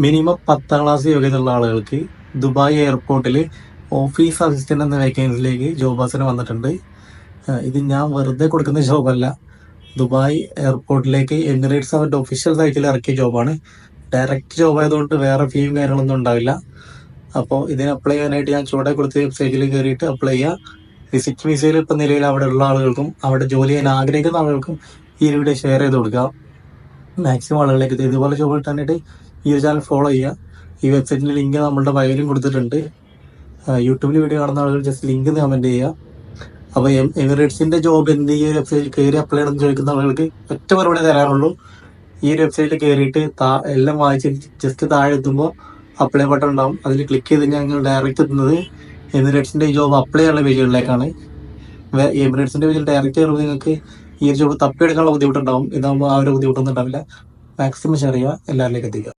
Minimum 10ാം class യോഗ്യതയുള്ള ആളുകൾക്ക് Dubai എയർപോർട്ടിൽ ഓഫീസ് അസിസ്റ്റന്റ് എന്ന വേക്കൻസിയിലേക്ക് ജോബ് ഓഫർ വന്നിട്ടുണ്ട്. ഇത് ഞാൻ വെറുതെ കൊടുക്കുന്ന ജോബല്ല. ദുബായ് എയർപോർട്ടിലേക്ക് എമിറേറ്റ്സ് അവരുടെ ഒഫീഷ്യൽ സൈറ്റിൽ ഇറക്കിയ ജോബാണ്. ഡയറക്റ്റ് ജോബ് ആയതുകൊണ്ട് വേറെ ഫീയും കാര്യങ്ങളൊന്നും ഉണ്ടാവില്ല. അപ്പോൾ ഇതിന് അപ്ലൈ ചെയ്യാനായിട്ട് ഞാൻ ചൂടെ കൊടുത്ത വെബ്സൈറ്റിൽ കയറിയിട്ട് അപ്ലൈ ചെയ്യുക. വിസിറ്റ് വിസയിൽ ഇപ്പം നിലവിൽ അവിടെ ഉള്ള ആളുകൾക്കും അവിടെ ജോലി ചെയ്യാൻ ആഗ്രഹിക്കുന്ന ആളുകൾക്കും ഈ വീഡിയോ ഷെയർ ചെയ്ത് കൊടുക്കുക. മാക്സിമം ആളുകളിലേക്ക് ഇതുപോലെ ജോബ് കിട്ടാനായിട്ട് ഈ ഒരു ചാനൽ ഫോളോ ചെയ്യുക. ഈ വെബ്സൈറ്റിൻ്റെ ലിങ്ക് നമ്മളുടെ ബയോയിലും കൊടുത്തിട്ടുണ്ട്. യൂട്യൂബിൽ വീഡിയോ കാണുന്ന ആളുകൾ ജസ്റ്റ് ലിങ്ക് കമൻറ്റ് ചെയ്യുക. അപ്പോൾ എമിറേറ്റ്സിൻ്റെ ജോബ് എന്ത് ഈ ഒരു വെബ്സൈറ്റിൽ കയറി അപ്ലൈ ചെയ്യണമെന്ന് ചോദിക്കുന്ന ആളുകൾക്ക് ഒറ്റ മറുപടി തരാറുള്ളൂ. ഈ ഒരു വെബ്സൈറ്റിൽ കയറിയിട്ട് എല്ലാം വായിച്ച് ജസ്റ്റ് താഴെ എത്തുമ്പോൾ അപ്ലൈ ബട്ടൺ ഉണ്ടാവും. അതിൽ ക്ലിക്ക് ചെയ്ത് ഞങ്ങൾ ഡയറക്റ്റ് എത്തുന്നത് എമിറേറ്റ്സിൻ്റെ ഈ ജോബ് അപ്ലൈ ചെയ്യാനുള്ള പേജുകളിലേക്കാണ്. എമിറേറ്റ്സിൻ്റെ പേജിൽ ഡയറക്റ്റ് കയറുമ്പോൾ നിങ്ങൾക്ക് ഈ ഒരു ജോബ് തപ്പിയെടുക്കാനുള്ള ബുദ്ധിമുട്ടുണ്ടാവും. ഇതാകുമ്പോൾ ആ ഒരു ബുദ്ധിമുട്ടൊന്നും ഉണ്ടാവില്ല. മാക്സിമം ഷെയർ ചെയ്യുക, എല്ലാവരിലേക്ക് എത്തിക്കുക.